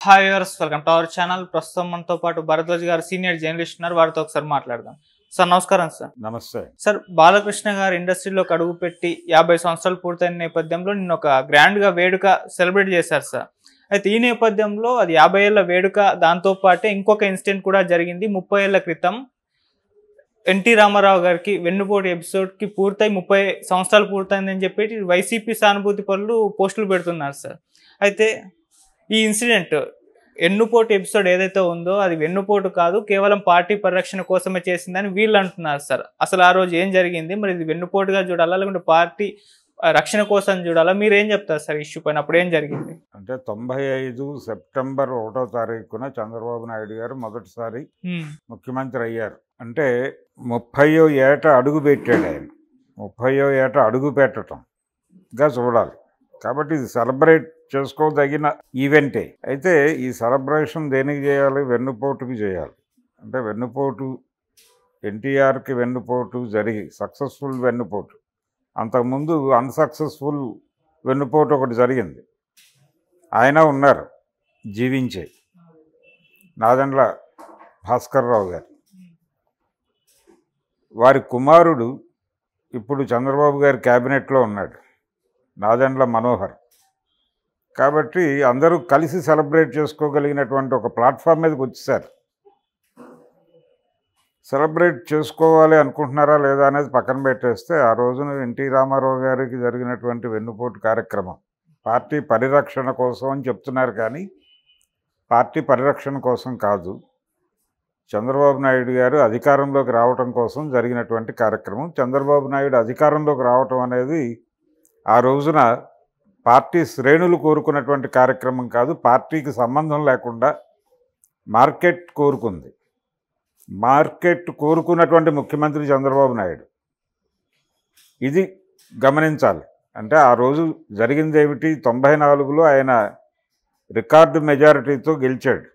Hi viewers, welcome to our channel. ప్రస్తుతం మనతో పాటు భరద్వాజ్ గారు సీనియర్ జర్నలిస్ట్ ఉన్నారు. వారితో ఒకసారి మాట్లాడదాం. సార్ నమస్కారం. నమస్తే సార్, బాలకృష్ణ గారు ఇండస్ట్రీలోకి అడుగుపెట్టి 50 సంవత్సరాలు పూర్తయిన నేపథ్యంలో నిన్న ఒక గ్రాండ్గా వేడుక సెలబ్రేట్ చేశారు సార్. అయితే ఈ నేపథ్యంలో అది 50 ఏళ్ల వేడుక, దాంతోపాటే ఇంకొక ఇన్సిడెంట్ కూడా జరిగింది. 30 ఏళ్ల క్రితం ఎన్టీ రామారావు గారికి వెన్నుపోటు ఎపిసోడ్కి పూర్తయి 30 సంవత్సరాలు పూర్తయిందని చెప్పి వైసీపీ సానుభూతి పనులు పోస్టులు పెడుతున్నారు సార్. అయితే ఈ ఇన్సిడెంట్ వెన్నుపోటు ఎపిసోడ్ ఏదైతే ఉందో అది వెన్నుపోటు కాదు, కేవలం పార్టీ పరిరక్షణ కోసమే చేసిందని వీళ్ళు అంటున్నారు సార్. అసలు ఆ రోజు ఏం జరిగింది, మరి ఇది వెన్నుపోటుగా చూడాలా లేకుంటే పార్టీ రక్షణ కోసం చూడాలా? మీరు ఏం చెప్తారు సార్ ఇష్యూ పైన? అప్పుడు ఏం జరిగింది? అంటే 95 సెప్టెంబర్ 1వ తారీఖున చంద్రబాబు నాయుడు గారు మొదటిసారి ముఖ్యమంత్రి అయ్యారు. అంటే 30వ ఏట అడుగు పెట్టాడు ఆయన. 30వ ఏట అడుగు పెట్టడంగా చూడాలి. కాబట్టి ఇది సెలబ్రేట్ చేసుకోదగిన ఈవెంటే. అయితే ఈ సెలబ్రేషన్ దేనికి చేయాలి? వెన్నుపోటుకి చేయాలి. అంటే వెన్నుపోటు, ఎన్టీఆర్కి వెన్నుపోటు జరిగి సక్సెస్ఫుల్ వెన్నుపోటు, అంతకుముందు అన్సక్సెస్ఫుల్ వెన్నుపోటు ఒకటి జరిగింది. ఆయన ఉన్నారు జీవించే, నాదెండ్ల భాస్కర్ రావు గారు. వారి కుమారుడు ఇప్పుడు చంద్రబాబు గారి క్యాబినెట్లో ఉన్నాడు, నాదెండ్ల మనోహర్. కాబట్టి అందరూ కలిసి సెలబ్రేట్ చేసుకోగలిగినటువంటి ఒక ప్లాట్ఫామ్ మీదకి వచ్చేసారు. సెలబ్రేట్ చేసుకోవాలి అనుకుంటున్నారా లేదా అనేది పక్కన పెట్టేస్తే, ఆ రోజున ఎన్టీ రామారావు గారికి జరిగినటువంటి వెన్నుపోటు కార్యక్రమం పార్టీ పరిరక్షణ కోసం అని చెప్తున్నారు, కానీ పార్టీ పరిరక్షణ కోసం కాదు. చంద్రబాబు నాయుడు గారు అధికారంలోకి రావటం కోసం జరిగినటువంటి కార్యక్రమం. చంద్రబాబు నాయుడు అధికారంలోకి రావటం అనేది ఆ రోజున పార్టీ శ్రేణులు కోరుకున్నటువంటి కార్యక్రమం కాదు. పార్టీకి సంబంధం లేకుండా మార్కెట్ కోరుకుంది. మార్కెట్ కోరుకున్నటువంటి ముఖ్యమంత్రి చంద్రబాబు నాయుడు. ఇది గమనించాలి. అంటే ఆ రోజు జరిగింది ఏమిటి? 94లో ఆయన రికార్డు మెజారిటీతో గెలిచాడు.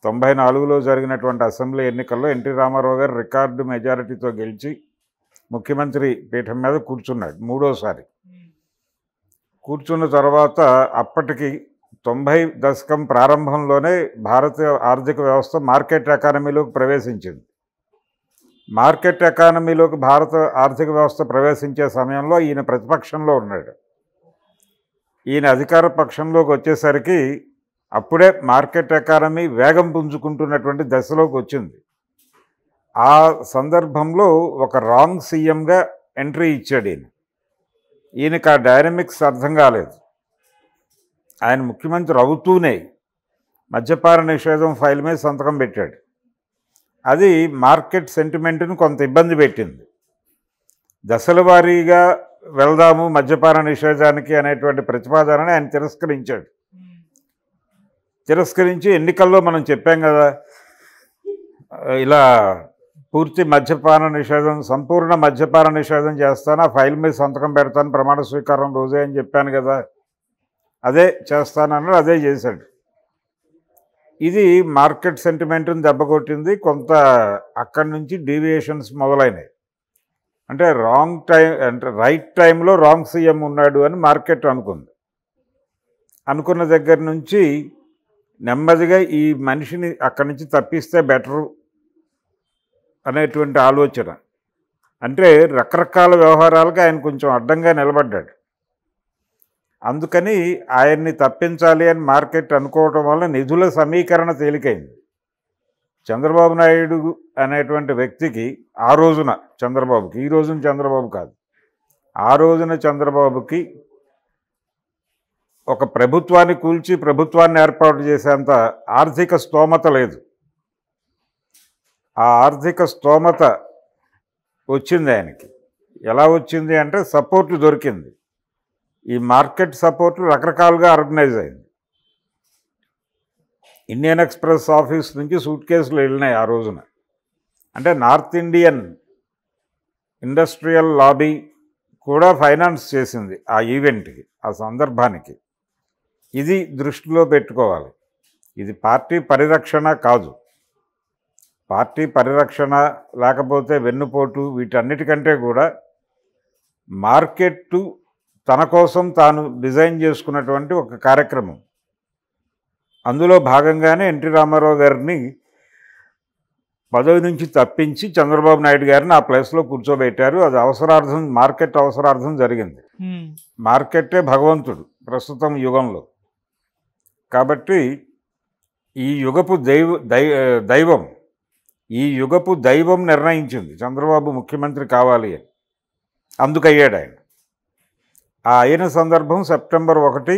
94లో జరిగినటువంటి అసెంబ్లీ ఎన్నికల్లో ఎన్టీ రామారావు గారు రికార్డు మెజారిటీతో గెలిచి ముఖ్యమంత్రి పీఠం మీద కూర్చున్నాడు మూడోసారి. కూర్చున్న తర్వాత అప్పటికి 90 దశకం ప్రారంభంలోనే భారతీయ ఆర్థిక వ్యవస్థ మార్కెట్ ఎకానమీలోకి ప్రవేశించింది. మార్కెట్ ఎకానమీలోకి భారత ఆర్థిక వ్యవస్థ ప్రవేశించే సమయంలో ఈయన ప్రతిపక్షంలో ఉన్నాడు. ఈయన అధికార పక్షంలోకి వచ్చేసరికి అప్పుడే మార్కెట్ ఎకానమీ వేగం పుంజుకుంటున్నటువంటి దశలోకి వచ్చింది. ఆ సందర్భంలో ఒక రాంగ్ సీఎంగా ఎంట్రీ ఇచ్చాడు ఈయన. ఈయనకి ఆ డైనమిక్స్ అర్థం కాలేదు. ఆయన ముఖ్యమంత్రి అవుతూనే మద్యపాన నిషేధం ఫైల్ మీద సంతకం పెట్టాడు. అది మార్కెట్ సెంటిమెంట్ను కొంత ఇబ్బంది పెట్టింది. దశల వారీగా వెళ్దాము మద్యపాన నిషేధానికి అనేటువంటి ప్రతిపాదనని ఆయన తిరస్కరించాడు. తిరస్కరించి ఎన్నికల్లో మనం చెప్పాం కదా, ఇలా పూర్తి మద్యపాన నిషేధం, సంపూర్ణ మద్యపాన నిషేధం చేస్తాను, ఆ ఫైల్ మీద సంతకం పెడతాను ప్రమాణ స్వీకారం రోజే అని చెప్పాను కదా, అదే చేస్తానన్నాడు, అదే చేశాడు. ఇది మార్కెట్ సెంటిమెంట్ని దెబ్బకొట్టింది. కొంత అక్కడి నుంచి డీవియేషన్స్ మొదలైనవి. అంటే రాంగ్ టైం, అంటే రైట్ టైంలో రాంగ్ సీఎం ఉన్నాడు అని మార్కెట్ అనుకుంది. అనుకున్న దగ్గర నుంచి నెమ్మదిగా ఈ మనిషిని అక్కడి నుంచి తప్పిస్తే బెటరు అనేటువంటి ఆలోచన. అంటే రకరకాల వ్యవహారాలకు ఆయన కొంచెం అడ్డంగా నిలబడ్డాడు. అందుకని ఆయన్ని తప్పించాలి అని మార్కెట్ అనుకోవటం వల్ల నిధుల సమీకరణ తేలికైంది. చంద్రబాబు నాయుడు అనేటువంటి వ్యక్తికి ఆ రోజున చంద్రబాబుకి, ఈ రోజున చంద్రబాబు కాదు, ఆ రోజున చంద్రబాబుకి ఒక ప్రభుత్వాన్ని కూల్చి ప్రభుత్వాన్ని ఏర్పాటు చేసేంత ఆర్థిక స్తోమత లేదు. ఆ ఆర్థిక స్తోమత వచ్చింది ఆయనకి. ఎలా వచ్చింది అంటే సపోర్టు దొరికింది. ఈ మార్కెట్ సపోర్టు రకరకాలుగా ఆర్గనైజ్ అయింది. ఇండియన్ ఎక్స్ప్రెస్ ఆఫీస్ నుంచి సూట్ కేసులు వెళ్ళినాయి ఆ రోజున. అంటే నార్త్ ఇండియన్ ఇండస్ట్రియల్ లాబీ కూడా ఫైనాన్స్ చేసింది ఆ ఈవెంట్కి, ఆ సందర్భానికి. ఇది దృష్టిలో పెట్టుకోవాలి. ఇది పార్టీ పరిరక్షణ కాదు. పార్టీ పరిరక్షణ లేకపోతే వెన్నుపోటు, వీటన్నిటికంటే కూడా మార్కెట్టు తన కోసం తాను డిజైన్ చేసుకున్నటువంటి ఒక కార్యక్రమం. అందులో భాగంగానే ఎన్టీ రామారావు గారిని పదవి నుంచి తప్పించి చంద్రబాబు నాయుడు గారిని ఆ ప్లేస్లో కూర్చోబెట్టారు. అది అవసరార్థం, మార్కెట్ అవసరార్థం జరిగింది. మార్కెట్టే భగవంతుడు ప్రస్తుతం యుగంలో. కాబట్టి ఈ యుగపు దైవం నిర్ణయించింది చంద్రబాబు ముఖ్యమంత్రి కావాలి అని. అందుకయ్యాడు ఆయన. ఆ అయిన సందర్భం సెప్టెంబర్ 1,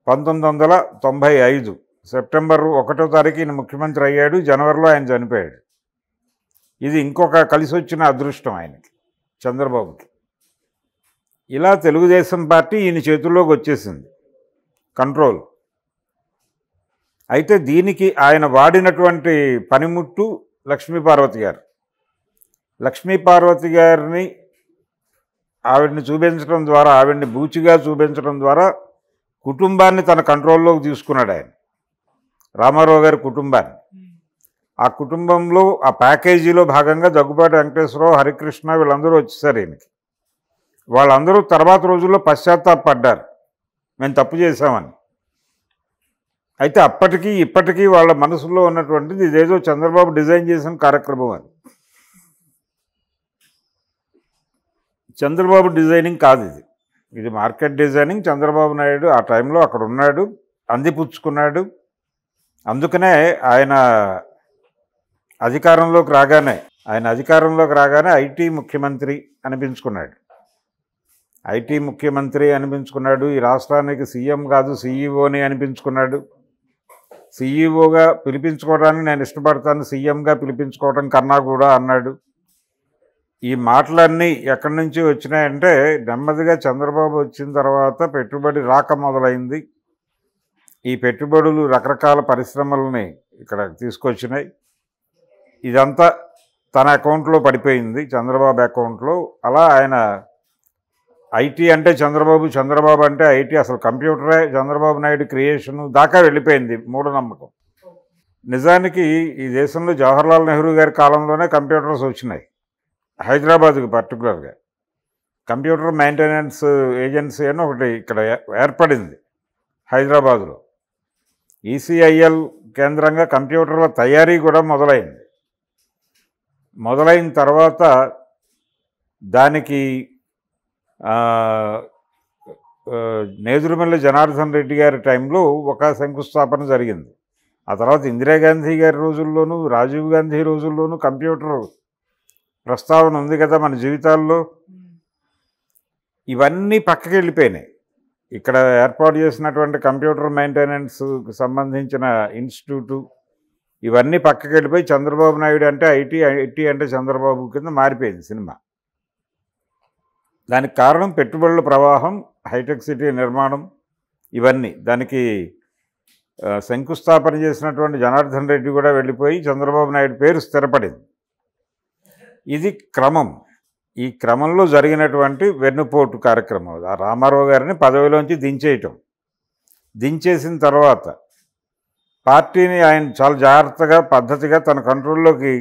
1995 సెప్టెంబర్ 1వ తారీఖు ఈయన ముఖ్యమంత్రి అయ్యాడు. జనవరిలో ఆయన చనిపోయాడు. ఇది ఇంకొక కలిసి వచ్చిన అదృష్టం ఆయనకి, చంద్రబాబుకి. ఇలా తెలుగుదేశం పార్టీ ఈయన చేతుల్లోకి వచ్చేసింది, కంట్రోల్. అయితే దీనికి ఆయన వాడినటువంటి పనిముట్టు లక్ష్మీపార్వతి గారు. లక్ష్మీపార్వతి గారిని ఆవిడ్ని చూపించడం ద్వారా, ఆవిడ్ని బూచిగా చూపించడం ద్వారా కుటుంబాన్ని తన కంట్రోల్లోకి తీసుకున్నాడు ఆయన, రామారావు గారి కుటుంబాన్ని. ఆ కుటుంబంలో ఆ ప్యాకేజీలో భాగంగా దగ్గుబాటి వెంకటేశ్వరరావు, హరికృష్ణ వీళ్ళందరూ వచ్చేసారు ఈయనకి. వాళ్ళందరూ తర్వాత రోజుల్లో పశ్చాత్తాపడ్డారు, మేము తప్పు చేశామని. అయితే అప్పటికీ ఇప్పటికీ వాళ్ళ మనసులో ఉన్నటువంటిది ఇదేదో చంద్రబాబు డిజైన్ చేసిన కార్యక్రమం అని. చంద్రబాబు డిజైనింగ్ కాదు ఇది, ఇది మార్కెట్ డిజైనింగ్. చంద్రబాబు నాయుడు ఆ టైంలో అక్కడ ఉన్నాడు, అందిపుచ్చుకున్నాడు. అందుకనే ఆయన అధికారంలోకి రాగానే ఐటీ ముఖ్యమంత్రి అనిపించుకున్నాడు. ఐటీ ముఖ్యమంత్రి అనిపించుకున్నాడు. ఈ రాష్ట్రానికి సీఎం కాదు, సీఈఓని అనిపించుకున్నాడు. సీఈఓగా పిలిపించుకోవడానికి నేను ఇష్టపడతాను, సీఎంగా పిలిపించుకోవడం కన్నా కూడా అన్నాడు. ఈ మాటలన్నీ ఎక్కడి నుంచి వచ్చినాయంటే నెమ్మదిగా చంద్రబాబు వచ్చిన తర్వాత పెట్టుబడి రాక మొదలైంది. ఈ పెట్టుబడులు రకరకాల పరిశ్రమలని ఇక్కడ తీసుకొచ్చినాయి. ఇదంతా తన అకౌంట్లో పడిపోయింది, చంద్రబాబు అకౌంట్లో. అలా ఆయన ఐటీ అంటే చంద్రబాబు, చంద్రబాబు అంటే ఐటీ, అసలు కంప్యూటరే చంద్రబాబు నాయుడు క్రియేషన్ దాకా వెళ్ళిపోయింది మూఢనమ్మకం. నిజానికి ఈ దేశంలో జవహర్లాల్ నెహ్రూ గారి కాలంలోనే కంప్యూటర్స్ వచ్చినాయి. హైదరాబాద్కి పర్టికులర్గా కంప్యూటర్ మెయింటెనెన్స్ ఏజెన్సీ అని ఒకటి ఇక్కడ ఏర్పడింది హైదరాబాదులో. ఈసీఐఎల్ కేంద్రంగా కంప్యూటర్ల తయారీ కూడా మొదలైన తర్వాత దానికి నేదురుమల్లి జనార్దన్ రెడ్డి గారి టైంలో ఒక శంకుస్థాపన జరిగింది. ఆ తర్వాత ఇందిరాగాంధీ గారి రోజుల్లోనూ, రాజీవ్ గాంధీ రోజుల్లోనూ కంప్యూటర్ ప్రస్తావన ఉంది కదా మన జీవితాల్లో. ఇవన్నీ పక్కకి వెళ్ళిపోయినాయి. ఇక్కడ ఏర్పాటు చేసినటువంటి కంప్యూటర్ మెయింటెనెన్స్కి సంబంధించిన ఇన్స్టిట్యూటు ఇవన్నీ పక్కకి వెళ్ళిపోయి చంద్రబాబు నాయుడు అంటే ఐటీ అంటే చంద్రబాబు కింద మారిపోయింది సినిమా. దానికి కారణం పెట్టుబడుల ప్రవాహం, హైటెక్ సిటీ నిర్మాణం, ఇవన్నీ. దానికి శంకుస్థాపన చేసినటువంటి జనార్దన్ రెడ్డి కూడా వెళ్ళిపోయి చంద్రబాబు నాయుడు పేరు స్థిరపడింది. ఇది క్రమం. ఈ క్రమంలో జరిగినటువంటి వెన్నుపోటు కార్యక్రమం, ఆ రామారావు గారిని పదవిలోంచి దించేసిన తర్వాత పార్టీని ఆయన చాలా జాగ్రత్తగా, పద్ధతిగా తన కంట్రోల్లోకి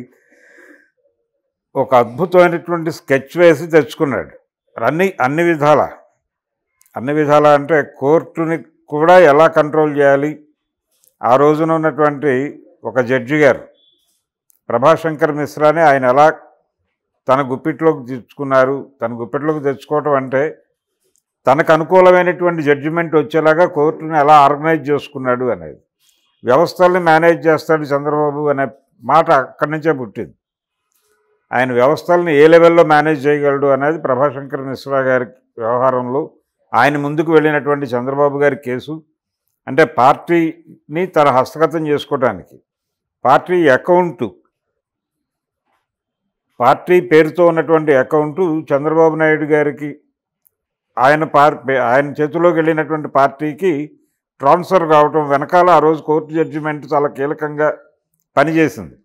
ఒక అద్భుతమైనటువంటి స్కెచ్ వేసి తెచ్చుకున్నాడు. అన్ని విధాల అంటే కోర్టుని కూడా ఎలా కంట్రోల్ చేయాలి. ఆ రోజున ఉన్నటువంటి ఒక జడ్జి గారు ప్రభాశంకర్ మిశ్రాని ఆయన ఎలా తన గుప్పిట్లోకి తెచ్చుకున్నారు. తన గుప్పిట్లోకి తెచ్చుకోవటం అంటే తనకు అనుకూలమైనటువంటి జడ్జిమెంట్ వచ్చేలాగా కోర్టుని ఎలా ఆర్గనైజ్ చేసుకున్నాడు అనేది. వ్యవస్థల్ని మేనేజ్ చేస్తాడు చంద్రబాబు అనే మాట అక్కడి నుంచే పుట్టింది. ఆయన వ్యవస్థల్ని ఏ లెవెల్లో మేనేజ్ చేయగలడు అనేది ప్రభాశంకర్ మిశ్రా గారి వ్యవహారంలో ఆయన ముందుకు వెళ్ళినటువంటి చంద్రబాబు గారి కేసు. అంటే పార్టీని తన హస్తగతం చేసుకోవడానికి, పార్టీ పేరుతో ఉన్నటువంటి అకౌంటు చంద్రబాబు నాయుడు గారికి ఆయన చేతిలోకి వెళ్ళినటువంటి పార్టీకి ట్రాన్స్ఫర్ కావటం వెనకాల ఆ రోజు కోర్టు జడ్జిమెంట్ చాలా కీలకంగా పనిచేసింది.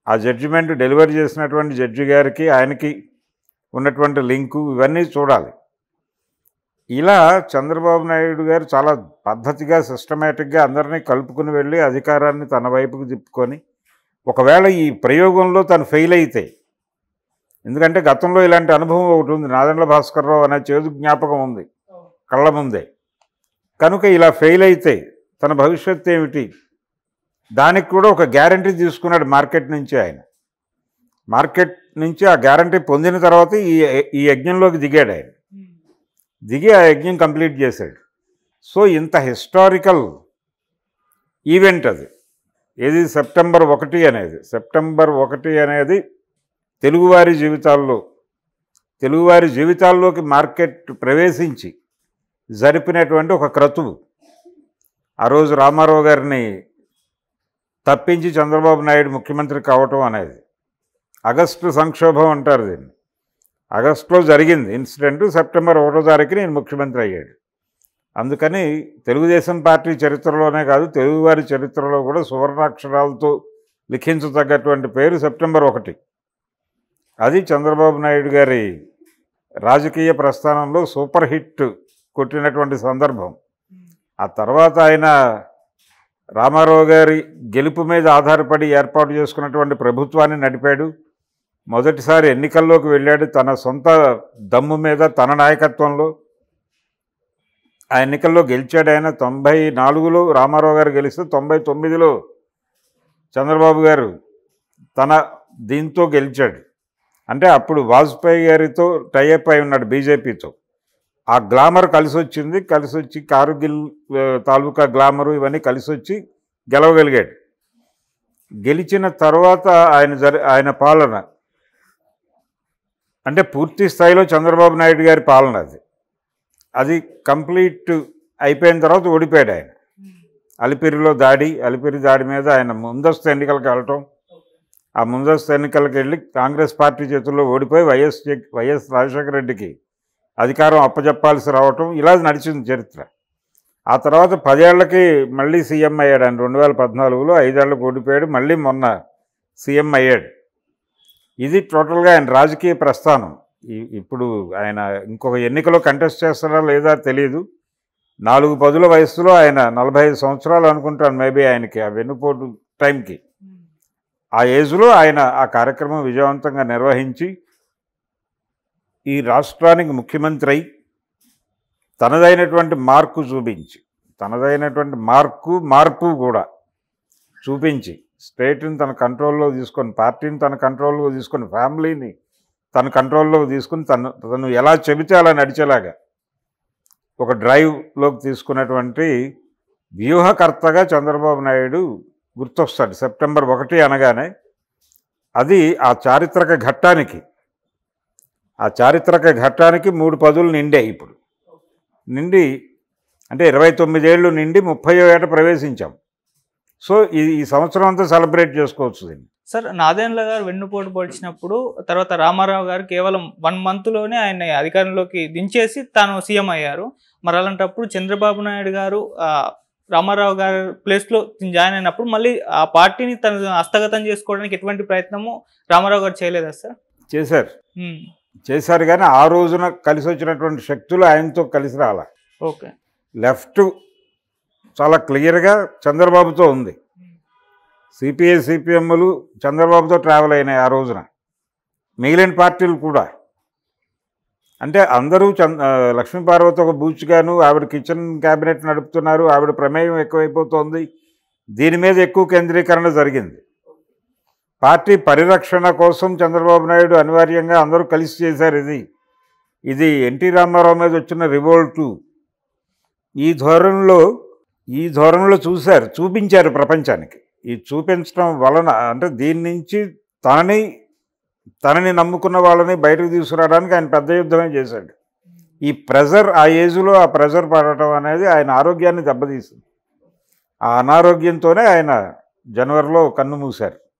ఆ జడ్జిమెంట్ డెలివరీ చేసినటువంటి జడ్జి గారికి ఆయనకి ఉన్నటువంటి లింకు ఇవన్నీ చూడాలి. ఇలా చంద్రబాబు నాయుడు గారు చాలా పద్ధతిగా, సిస్టమేటిక్గా అందరినీ కలుపుకుని వెళ్ళి అధికారాన్ని తన వైపుకు తిప్పుకొని, ఒకవేళ ఈ ప్రయోగంలో తను ఫెయిల్ అయితే, ఎందుకంటే గతంలో ఇలాంటి అనుభవం ఒకటి ఉంది, నాదెండ్ల భాస్కర్రావు అనే చేదు జ్ఞాపకం ఉంది కళ్ళ ముందే. కనుక ఇలా ఫెయిల్ అయితే తన భవిష్యత్తు ఏమిటి, దానికి కూడా ఒక గ్యారంటీ తీసుకున్నాడు మార్కెట్ నుంచి. ఆయన మార్కెట్ నుంచి ఆ గ్యారంటీ పొందిన తర్వాత ఈ యజ్ఞంలోకి దిగాడు. ఆయన దిగి ఆ యజ్ఞం కంప్లీట్ చేశాడు. సో ఇంత హిస్టారికల్ ఈవెంట్ అది. ఏది సెప్టెంబర్ 1 అనేది. సెప్టెంబర్ 1 అనేది తెలుగువారి జీవితాల్లోకి మార్కెట్ ప్రవేశించి జరిపినటువంటి ఒక క్రతువు. ఆ రోజు రామారావు గారిని తప్పించి చంద్రబాబు నాయుడు ముఖ్యమంత్రి కావటం అనేది ఆగస్టు సంక్షోభం అంటారు దీన్ని. ఆగస్టులో జరిగింది ఇన్సిడెంట్. సెప్టెంబర్ 1వ తారీఖున నేను ముఖ్యమంత్రి అయ్యాడు. అందుకని తెలుగుదేశం పార్టీ చరిత్రలోనే కాదు, తెలుగువారి చరిత్రలో కూడా సువర్ణాక్షరాలతో లిఖించదగ్గటువంటి పేరు సెప్టెంబర్ 1. అది చంద్రబాబు నాయుడు గారి రాజకీయ ప్రస్థానంలో సూపర్ హిట్ కొట్టినటువంటి సందర్భం. ఆ తర్వాత ఆయన రామారావు గారి గెలుపు మీద ఆధారపడి ఏర్పాటు చేసుకున్నటువంటి ప్రభుత్వాన్ని నడిపాడు. మొదటిసారి ఎన్నికల్లోకి వెళ్ళాడు తన సొంత దమ్ము మీద, తన నాయకత్వంలో. ఆ ఎన్నికల్లో గెలిచాడు ఆయన. 94లో రామారావు గారు గెలిస్తే 99లో చంద్రబాబు గారు తన దీంతో గెలిచాడు. అంటే అప్పుడు వాజ్పేయి గారితో టైఅప్ అయి ఉన్నాడు బీజేపీతో. ఆ గ్లామర్ కలిసి వచ్చి కార్గిల్ తాలూకా గ్లామరు ఇవన్నీ కలిసి వచ్చి గెలవగలిగాడు. గెలిచిన తర్వాత ఆయన పాలన అంటే పూర్తి స్థాయిలో చంద్రబాబు నాయుడు గారి పాలన అది కంప్లీట్ అయిపోయిన తర్వాత ఓడిపోయాడు ఆయన. అలిపిరి దాడి మీద ఆయన ముందస్తు ఎన్నికలకు వెళ్ళటం, ఆ ముందస్తు ఎన్నికలకు వెళ్ళి కాంగ్రెస్ పార్టీ చేతుల్లో ఓడిపోయి వైఎస్ రాజశేఖర రెడ్డికి అధికారం అప్పచెప్పాల్సి రావటం, ఇలా నడిచింది చరిత్ర. ఆ తర్వాత 10 ఏళ్లకి మళ్ళీ సీఎం అయ్యాడు ఆయన. 2014లో 5 ఏళ్లకు ఓడిపోయాడు, మళ్ళీ మొన్న సీఎం అయ్యాడు. ఇది టోటల్గా ఆయన రాజకీయ ప్రస్థానం. ఇప్పుడు ఆయన ఇంకొక ఎన్నికలో కంటెస్ట్ చేస్తారా లేదా తెలియదు. 4 వయసులో ఆయన 45 సంవత్సరాలు అనుకుంటాను మేబీ ఆయనకి, ఆ వెన్నుపోటు టైంకి. ఆ ఏజ్లో ఆయన ఆ కార్యక్రమం విజయవంతంగా నిర్వహించి ఈ రాష్ట్రానికి ముఖ్యమంత్రి అయి తనదైనటువంటి మార్కు చూపించి, తనదైనటువంటి మార్పు కూడా చూపించి, స్టేట్ని తన కంట్రోల్లో తీసుకొని, పార్టీని తన కంట్రోల్లో తీసుకొని, ఫ్యామిలీని తన కంట్రోల్లో తీసుకుని, తను ఎలా చెబితే అలా నడిచేలాగా ఒక డ్రైవ్లోకి తీసుకున్నటువంటి వ్యూహకర్తగా చంద్రబాబు నాయుడు గుర్తొస్తాడు. సెప్టెంబర్ 1 అనగానే అది ఆ చారిత్రక ఘట్టానికి 3 పదులు నిండాయి. ఇప్పుడు నిండి అంటే 29 ఏళ్ళు నిండి 30వ ఏట ప్రవేశించాం. సో ఈ సంవత్సరం అంతా సెలబ్రేట్ చేసుకోవచ్చు దీన్ని. సార్, నాదెండ్ల గారు వెన్నుపోటు పొడిచినప్పుడు తర్వాత రామారావు గారు కేవలం 1 మంత్లోనే ఆయన అధికారంలోకి దించేసి తాను సీఎం అయ్యారు. మరి అలాంటప్పుడు చంద్రబాబు నాయుడు గారు రామారావు గారి ప్లేస్లో జాయిన్ అయినప్పుడు మళ్ళీ ఆ పార్టీని తను హస్తగతం చేసుకోవడానికి ఎటువంటి ప్రయత్నము రామారావు గారు చేయలేదా సార్? చేశారు కానీ ఆ రోజున కలిసి వచ్చినటువంటి శక్తులు ఆయనతో కలిసి రాలా. ఓకే, లెఫ్ట్ చాలా క్లియర్గా చంద్రబాబుతో ఉంది. సిపిఐ సిపిఎంలు చంద్రబాబుతో ట్రావెల్ అయినాయి ఆ రోజున. మిగిలిన పార్టీలు కూడా అంటే అందరూ లక్ష్మీపార్వతి ఒక బూచ్గాను, ఆవిడ కిచెన్ క్యాబినెట్ నడుపుతున్నారు, ఆవిడ ప్రమేయం ఎక్కువైపోతుంది, దీని మీద ఎక్కువ కేంద్రీకరణ జరిగింది. పార్టీ పరిరక్షణ కోసం చంద్రబాబు నాయుడు అనివార్యంగా అందరూ కలిసి చేశారు. ఇది ఎన్టీ రామారావు మీద వచ్చిన రివోల్టు. ఈ ధోరణిలో చూపించారు ప్రపంచానికి. ఈ చూపించడం వలన అంటే దీని నుంచి తనని నమ్ముకున్న వాళ్ళని బయటకు తీసుకురావడానికి ఆయన పెద్ద యుద్ధమే చేశాడు. ఈ ప్రెజర్, ఆ ఏజ్లో ఆ ప్రెజర్ పడటం అనేది ఆయన ఆరోగ్యాన్ని దెబ్బతీసింది. ఆ అనారోగ్యంతోనే ఆయన జనవరిలో కన్ను మూశారు.